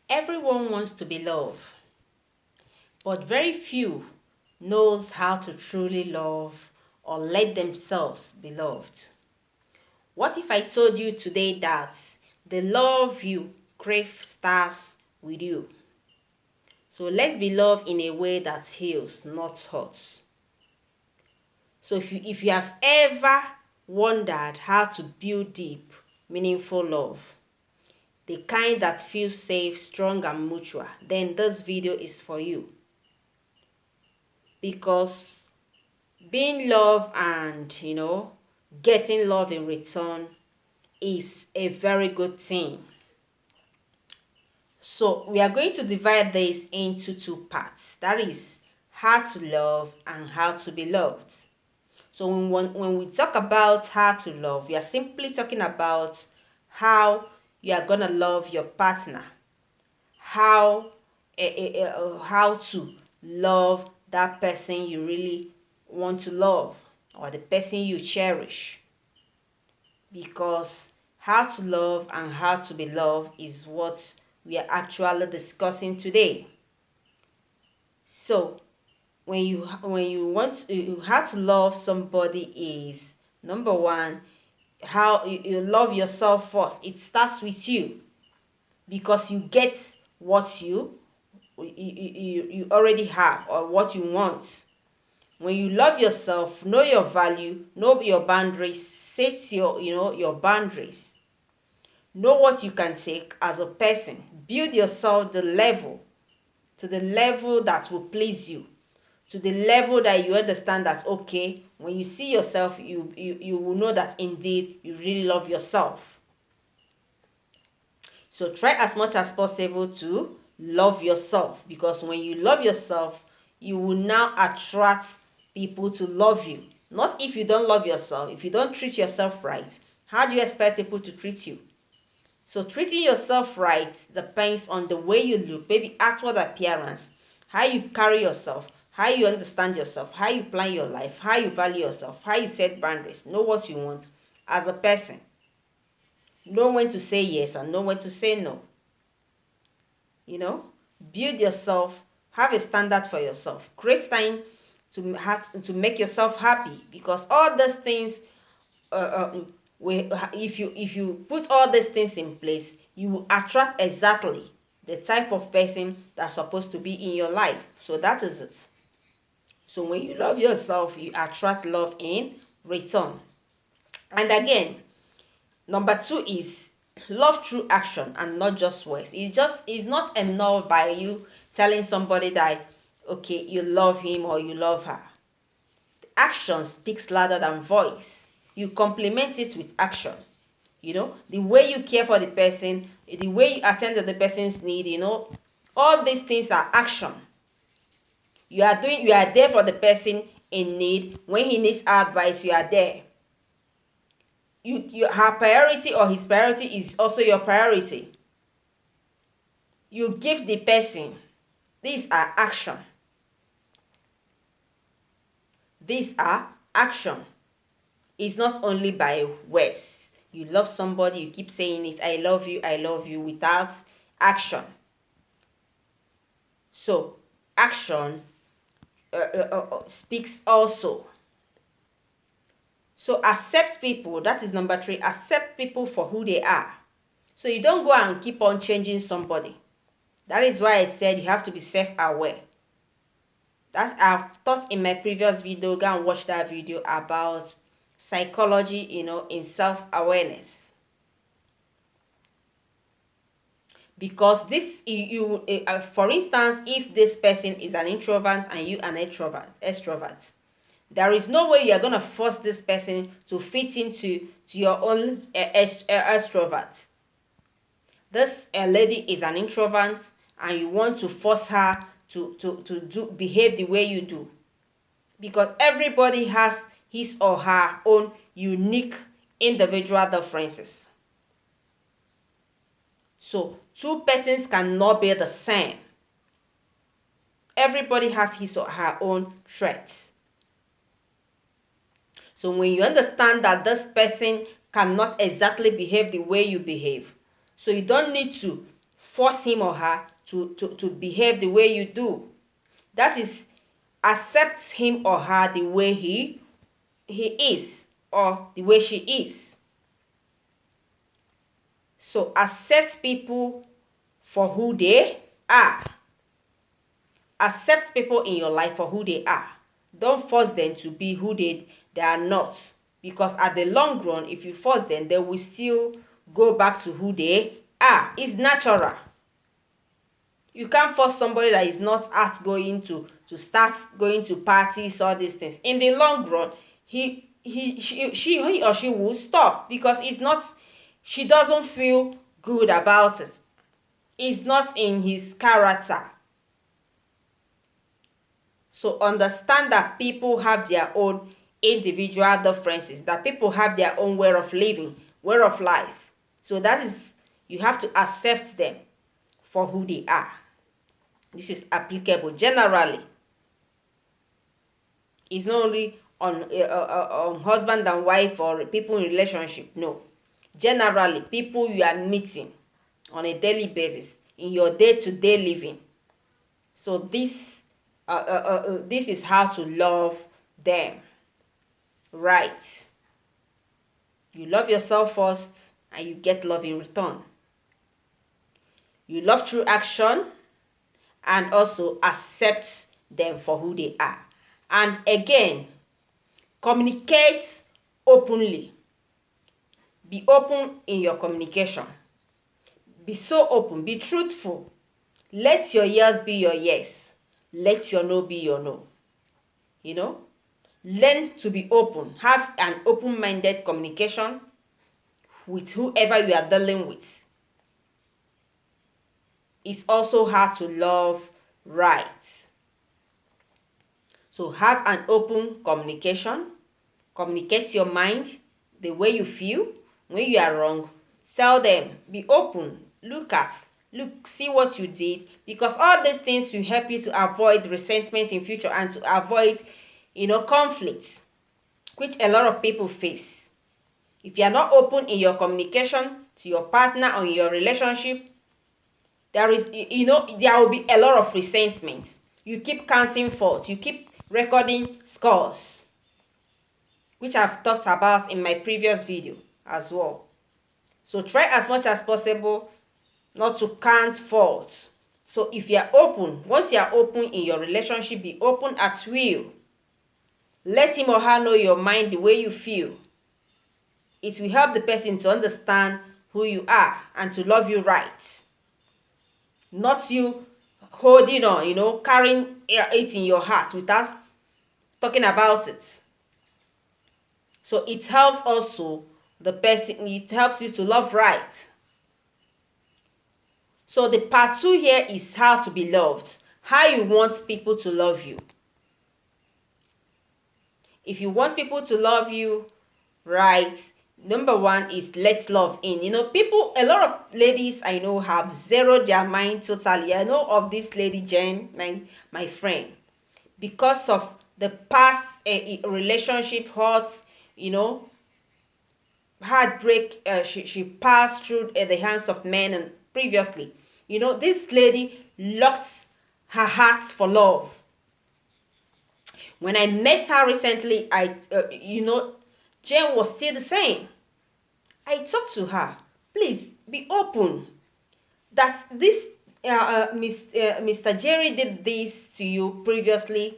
Everyone wants to be loved, but very few knows how to truly love or let themselves be loved. What if I told you today that the love you crave starts with you? So let's be loved in a way that heals, not hurts. So if you have ever wondered how to build deep, meaningful love, the kind that feels safe, strong, and mutual, then this video is for you. Because being loved and getting love in return is a very good thing. So we are going to divide this into two parts. That is how to love and how to be loved. So when we talk about how to love, we are simply talking about how you are going to love your partner, how how to love that person you really want to love, or the person you cherish. Because how to love and how to be loved is what we are actually discussing today. So when you how to love somebody is, number one, how you love yourself first. It starts with you, because you get what you already have, or what you want. When you love yourself, know your value, know your boundaries, set your boundaries, know what you can take as a person, build yourself to the level that will please you, to the level that you understand that, okay, when you see yourself, you will know that indeed you really love yourself. So try as much as possible to love yourself, because when you love yourself, you will now attract people to love you. Not if you don't love yourself. If you don't treat yourself right, how do you expect people to treat you? So treating yourself right depends on the way you look, maybe outward appearance, how you carry yourself, how you understand yourself, how you plan your life, how you value yourself, how you set boundaries, know what you want as a person, know when to say yes and know when to say no. Build yourself, have a standard for yourself, create time to make yourself happy, because all those things, if you put all these things in place, you will attract exactly the type of person that's supposed to be in your life. So that is it. So when you love yourself, you attract love in return. And again, number two is love through action and not just words. It's not enough by you telling somebody that, okay, you love him or you love her. Action speaks louder than voice. You complement it with action. The way you care for the person, the way you attend to the person's need, all these things are action. You are there for the person in need. When he needs advice, you are there. Her priority or his priority is also your priority. You give the person. These are action. These are action. It's not only by words. You love somebody, you keep saying it, I love you, without action. So action speaks also. So accept people. That is number three. Accept people for who they are. So you don't go and keep on changing somebody. That is why I said you have to be self-aware. That I've taught in my previous video. Go and watch that video about psychology, in self-awareness. Because this, for instance, if this person is an introvert and you an extrovert, there is no way you are going to force this person to fit into your own extrovert. This lady is an introvert and you want to force her to behave the way you do, because everybody has his or her own unique individual differences. So two persons cannot be the same. Everybody have his or her own traits. So when you understand that this person cannot exactly behave the way you behave, so you don't need to force him or her to behave the way you do. That is, accept him or her the way he is, or the way she is. So accept people for who they are. Accept people in your life for who they are. Don't force them to be who they are not. Because at the long run, if you force them, they will still go back to who they are. It's natural. You can't force somebody that is not outgoing to start going to parties, all these things. In the long run, he or she will stop, because it's not, she doesn't feel good about it. It's not in his character. So understand that people have their own individual differences, that people have their own way of living, way of life. So that is, you have to accept them for who they are. This is applicable generally. It's not only on husband and wife or people in relationship. No. Generally, people you are meeting on a daily basis in your day-to-day living. So this is how to love them. Right. You love yourself first, and you get love in return. You love through action, and also accept them for who they are. And again, communicate openly. Be open in your communication. Be so open. Be truthful. Let your yes be your yes. Let your no be your no. You know? Learn to be open. Have an open-minded communication with whoever you are dealing with. It's also hard to love right. So have an open communication. Communicate your mind, the way you feel. When you are wrong, tell them. Be open. Look, see what you did. Because all these things will help you to avoid resentment in future, and to avoid, conflict, which a lot of people face. If you are not open in your communication to your partner or in your relationship, there will be a lot of resentment. You keep counting faults. You keep recording scores, which I've talked about in my previous video as well. So try as much as possible not to count faults. So if you are open, once you are open in your relationship, be open at will. Let him or her know your mind, the way you feel. It will help the person to understand who you are and to love you right. Not you holding on, carrying it in your heart without talking about it. So it helps also the person, it helps you to love right. So the part 2 here is how to be loved. How you want people to love you. If you want people to love you right, number 1 is let love in. A lot of ladies I know have zeroed their mind totally. I know of this lady Jen, my friend, because of the past relationship hurts, heartbreak she passed through the hands of men, and previously, this lady locked her heart for love. When I met her recently, Jen was still the same. I talked to her. Please be open. That this Mr. Jerry did this to you previously.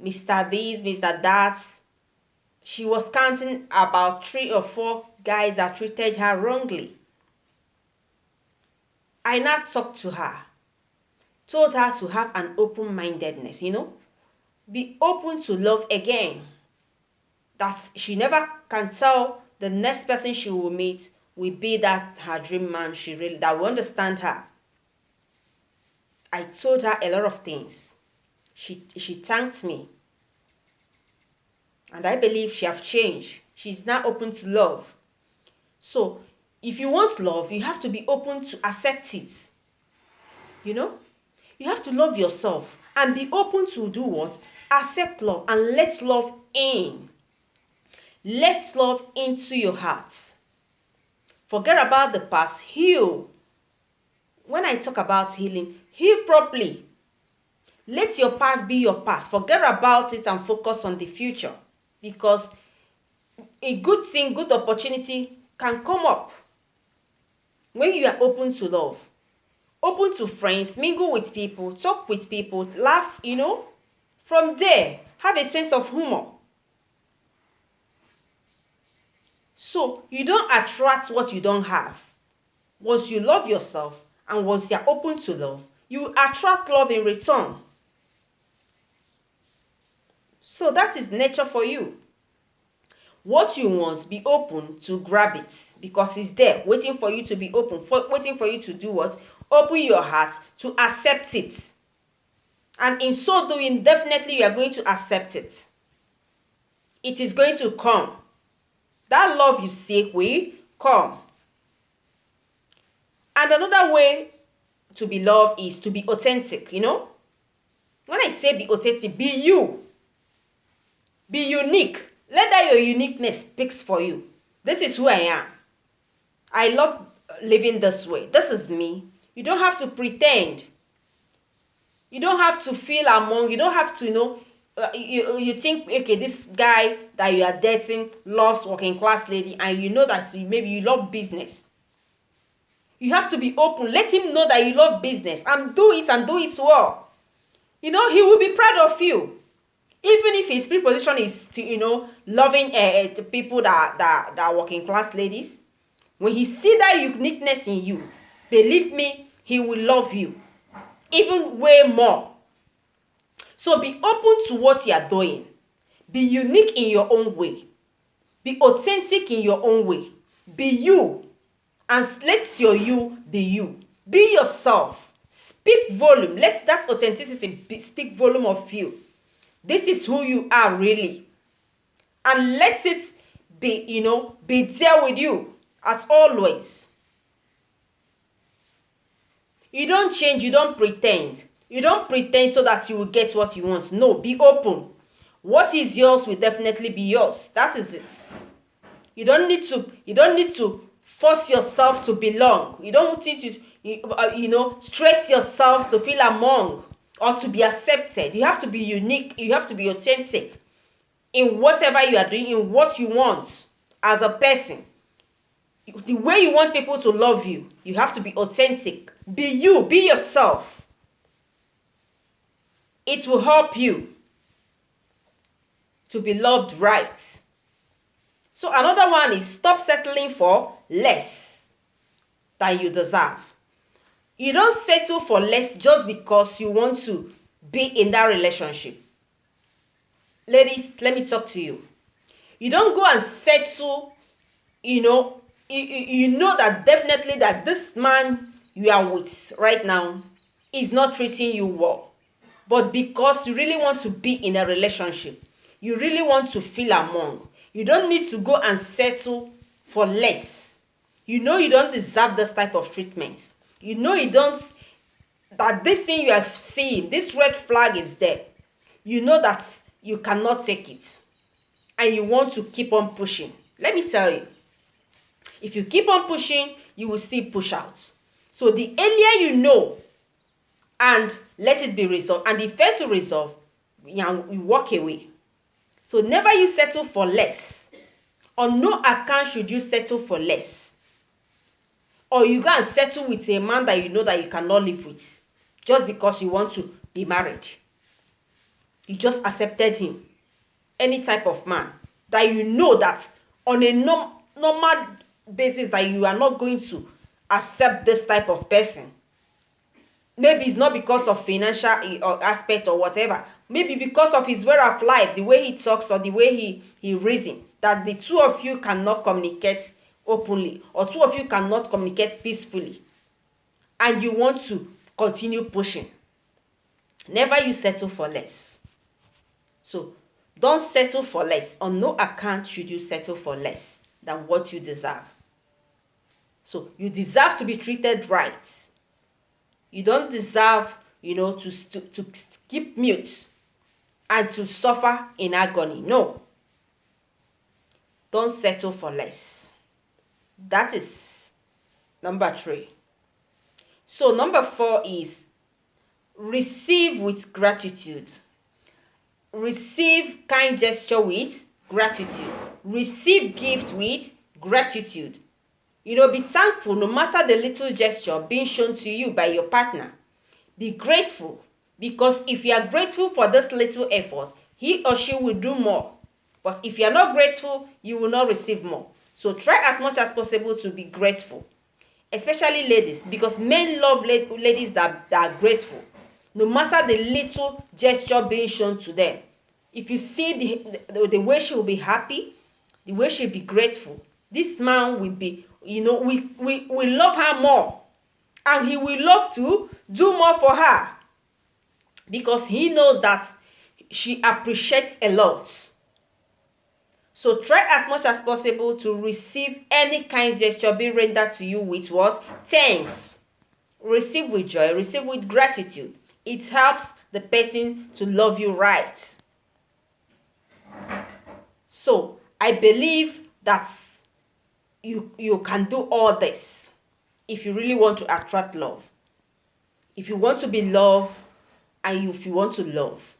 Mr. This, Mr. That. She was counting about 3 or 4 guys that treated her wrongly. I now talked to her. Told her to have an open-mindedness, Be open to love again. That she never can tell the next person she will meet will be that her dream man that will understand her. I told her a lot of things. She thanked me. And I believe she have changed. She's now open to love. So, if you want love, you have to be open to accept it. You have to love yourself and be open to do what? Accept love and let love in. Let love into your heart. Forget about the past. Heal when I talk about healing, heal properly. Let your past be your past. Forget about it and focus on the future. Because a good thing, good opportunity can come up when you are open to love, open to friends, mingle with people, talk with people, laugh, From there, have a sense of humor. So you don't attract what you don't have. Once you love yourself and once you're open to love, you attract love in return. So that is nature for you. What you want, be open to grab it because it's there waiting for you to be open, waiting for you to do what? Open your heart to accept it. And in so doing, definitely you are going to accept it. It is going to come. That love you seek will come. And another way to be loved is to be authentic, When I say be authentic, be you. Be unique. Let that your uniqueness speaks for you. This is who I am. I love living this way. This is me. You don't have to pretend. You don't have to feel among. You don't have to, you think, okay, this guy that you are dating loves working class lady, and you know that maybe you love business. You have to be open. Let him know that you love business and do it well. He will be proud of you. Even if his preposition is to, loving to people that are working class ladies, when he see that uniqueness in you, believe me, he will love you even way more. So be open to what you are doing. Be unique in your own way. Be authentic in your own way. Be you. And let your you be you. Be yourself. Speak volume. Let that authenticity speak volume of you. This is who you are really. And let it be, be there with you as always. You don't change, you don't pretend. You don't pretend so that you will get what you want. No, be open. What is yours will definitely be yours. That is it. You don't need to force yourself to belong. You don't need to, stress yourself to feel among or to be accepted. You have to be unique. You have to be authentic in whatever you are doing, in what you want as a person. The way you want people to love you, you have to be authentic. Be you. Be yourself. It will help you to be loved right. So another one is stop settling for less than you deserve. You don't settle for less just because you want to be in that relationship. Ladies, let me talk to you. You don't go and settle, you know that definitely that this man you are with right now is not treating you well. But because you really want to be in a relationship, you really want to feel among, you don't need to go and settle for less. You don't deserve this type of treatment. You don't, that this thing you are seeing, this red flag is there. You know that you cannot take it. And you want to keep on pushing. Let me tell you, if you keep on pushing, you will still push out. So the earlier you know, and let it be resolved, and if fail to resolve, you walk away. So never you settle for less. On no account should you settle for less. Or you go and settle with a man that you know that you cannot live with, just because you want to be married. You just accepted him. Any type of man that you know that on a normal basis that you are not going to accept this type of person. Maybe it's not because of financial aspect or whatever. Maybe because of his way of life, the way he talks or the way he reasons, that the two of you cannot communicate openly, or two of you cannot communicate peacefully, and you want to continue pushing. Never you settle for less. So don't settle for less. On no account should you settle for less than what you deserve. So you deserve to be treated right. You don't deserve, to keep mute and to suffer in agony. No. Don't settle for less. That is number 3. So number 4 is receive with gratitude. Receive kind gesture with gratitude. Receive gift with gratitude. Be thankful no matter the little gesture being shown to you by your partner. Be grateful, because if you are grateful for this little effort, he or she will do more. But if you are not grateful, you will not receive more. So try as much as possible to be grateful, especially ladies, because men love ladies that are grateful, no matter the little gesture being shown to them. If you see the way she will be happy, the way she'll be grateful, this man will be, we love her more, and he will love to do more for her, because he knows that she appreciates a lot. So try as much as possible to receive any kind gesture being rendered to you with what? Thanks. Receive with joy, receive with gratitude. It helps the person to love you right. So I believe that you can do all this if you really want to attract love. If you want to be loved, and if you want to love.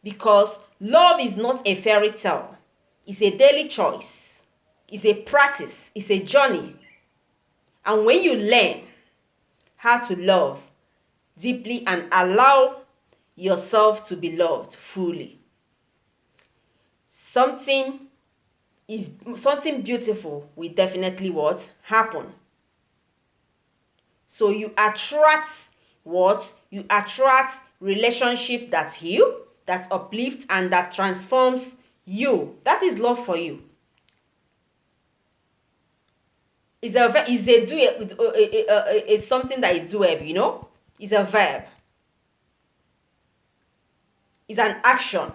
Because love is not a fairy tale. It's a daily choice. It's a practice. It's a journey. And when you learn how to love deeply and allow yourself to be loved fully, something beautiful will definitely what? Happen. So you attract what? You attract relationships that heal, that uplift, and that transforms you. That is love for you. It's something that is doable, It's a verb. It's an action.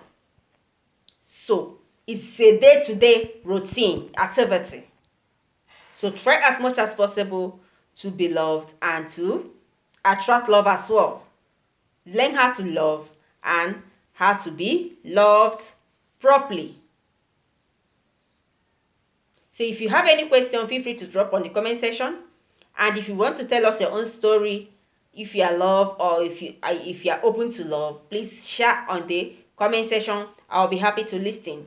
So it's a day-to-day routine activity. So try as much as possible to be loved and to attract love as well. Learn how to love and how to be loved properly. So if you have any question, feel free to drop on the comment section. And if you want to tell us your own story, if you are loved, or if you are open to love, please share on the comment section. I'll be happy to listen,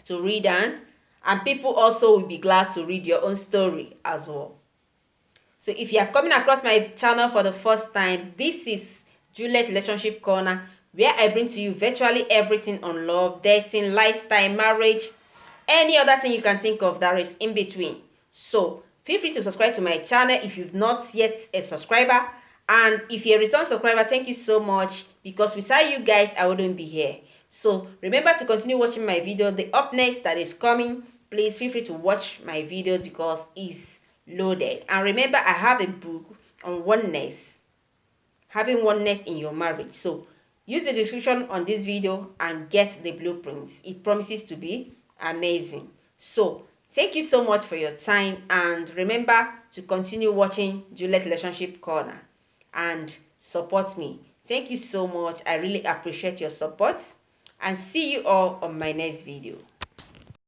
to read, and people also will be glad to read your own story as well. So if you are coming across my channel for the first time, this is Juliet Relationship Corner, where I bring to you virtually everything on love, dating, lifestyle, marriage, any other thing you can think of that is in between. So feel free to subscribe to my channel if you've not yet a subscriber. And if you're a return subscriber, thank you so much, because without you guys, I wouldn't be here. So remember to continue watching my video. The up next that is coming, please feel free to watch my videos because it's loaded. And remember, I have a book on oneness, having oneness in your marriage. So use the description on this video and get the blueprints. It promises to be amazing. So thank you so much for your time, and remember to continue watching Juliet Relationship Corner and support me. Thank you so much. I really appreciate your support, and see you all on my next video.